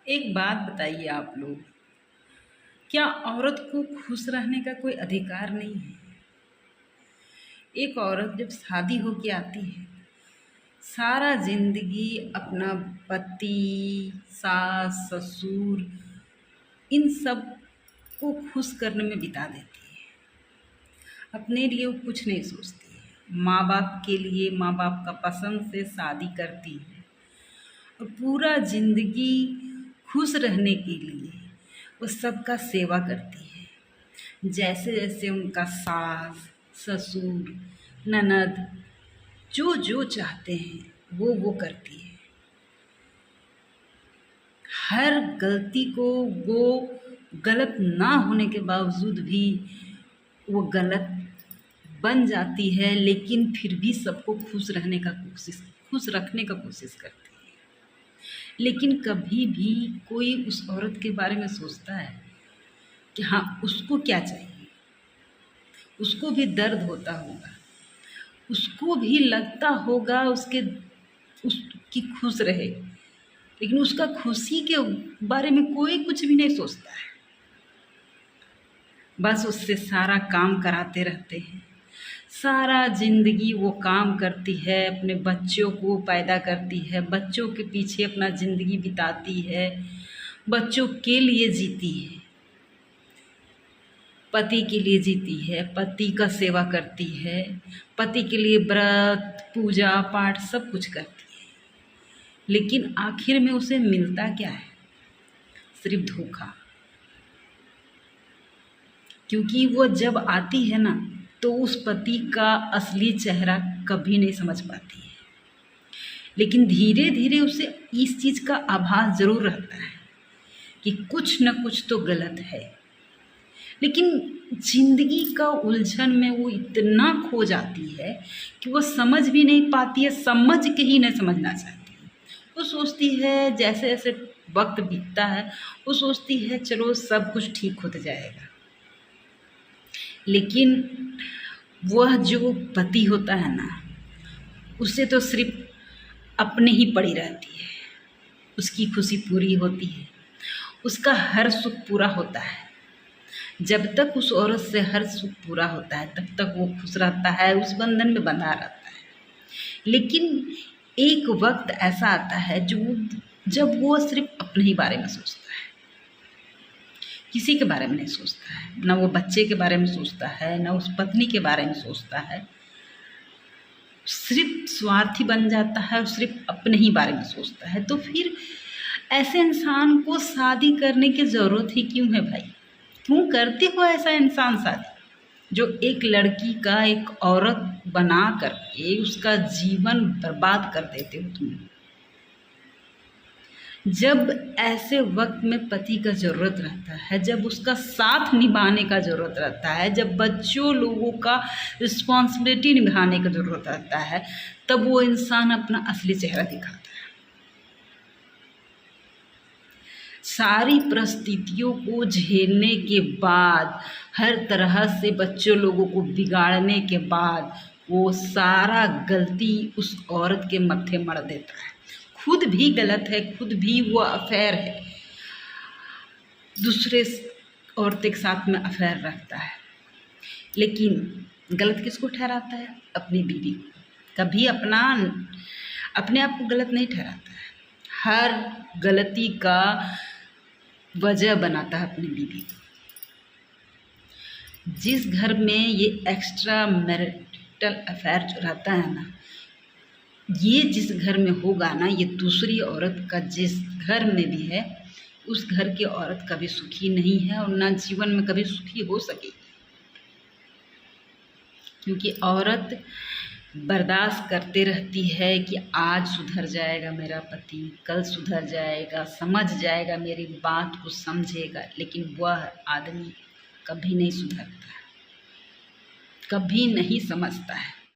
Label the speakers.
Speaker 1: एक बात बताइए आप लोग, क्या औरत को खुश रहने का कोई अधिकार नहीं है? एक औरत जब शादी होके आती है, सारा जिंदगी अपना पति, सास, ससुर, इन सब को खुश करने में बिता देती है। अपने लिए वो कुछ नहीं सोचती है। माँ बाप के लिए, माँ बाप का पसंद से शादी करती है और पूरा जिंदगी खुश रहने के लिए वो सबका सेवा करती है। जैसे जैसे उनका सास, ससुर, ननद जो जो चाहते हैं वो करती है। हर गलती को वो गलत ना होने के बावजूद भी वो गलत बन जाती है, लेकिन फिर भी सबको खुश रखने का कोशिश करती है। लेकिन कभी भी कोई उस औरत के बारे में सोचता है कि हाँ, उसको क्या चाहिए? उसको भी दर्द होता होगा, उसको भी लगता होगा उसकी खुश रहे, लेकिन उसका खुशी के बारे में कोई कुछ भी नहीं सोचता है। बस उससे सारा काम कराते रहते हैं। सारा जिंदगी वो काम करती है, अपने बच्चों को पैदा करती है, बच्चों के पीछे अपना जिंदगी बिताती है, बच्चों के लिए जीती है, पति के लिए जीती है, पति का सेवा करती है, पति के लिए व्रत, पूजा पाठ सब कुछ करती है। लेकिन आखिर में उसे मिलता क्या है? सिर्फ धोखा। क्योंकि वो जब आती है ना, तो उस पति का असली चेहरा कभी नहीं समझ पाती है। लेकिन धीरे धीरे उसे इस चीज़ का आभास ज़रूर रहता है कि कुछ न कुछ तो गलत है। लेकिन जिंदगी का उलझन में वो इतना खो जाती है कि वो समझ भी नहीं पाती है, समझ के ही नहीं समझना चाहती है। वो सोचती है जैसे जैसे वक्त बीतता है, वो सोचती है चलो सब कुछ ठीक होते जाएगा। लेकिन वह जो पति होता है ना, उसे तो सिर्फ अपने ही पड़ी रहती है। उसकी खुशी पूरी होती है, उसका हर सुख पूरा होता है। जब तक उस औरत से हर सुख पूरा होता है तब तक वो खुश रहता है, उस बंधन में बंधा रहता है। लेकिन एक वक्त ऐसा आता है जब वो सिर्फ अपने ही बारे में सोचता है, किसी के बारे में नहीं सोचता है। ना वो बच्चे के बारे में सोचता है, ना उस पत्नी के बारे में सोचता है। सिर्फ स्वार्थी बन जाता है और सिर्फ अपने ही बारे में सोचता है। तो फिर ऐसे इंसान को शादी करने की ज़रूरत ही क्यों है भाई? क्यों करते हो ऐसा इंसान शादी, जो एक लड़की का, एक औरत बना करके उसका जीवन बर्बाद कर देते हो तुम? जब ऐसे वक्त में पति का ज़रूरत रहता है, जब उसका साथ निभाने का ज़रूरत रहता है, जब बच्चों लोगों का रिस्पॉन्सिबिलिटी निभाने का ज़रूरत रहता है, तब वो इंसान अपना असली चेहरा दिखाता है। सारी परिस्थितियों को झेलने के बाद, हर तरह से बच्चों लोगों को बिगाड़ने के बाद, वो सारा गलती उस औरत के मत्थे मढ़ देता है। खुद भी गलत है, खुद भी वो अफेयर है, दूसरे औरत के साथ में अफेयर रखता है। लेकिन गलत किसको ठहराता है? अपनी बीवी को। कभी अपने आप को गलत नहीं ठहराता है। हर गलती का वजह बनाता है अपनी बीवी को। जिस घर में ये एक्स्ट्रा मैरिटल अफेयर जो रहता है ना, ये जिस घर में होगा ना, ये दूसरी औरत का जिस घर में भी है, उस घर की औरत कभी सुखी नहीं है और ना जीवन में कभी सुखी हो सकेगी। क्योंकि औरत बर्दाश्त करते रहती है कि आज सुधर जाएगा मेरा पति, कल सुधर जाएगा, समझ जाएगा, मेरी बात को समझेगा। लेकिन वह आदमी कभी नहीं सुधरता है, कभी नहीं समझता है।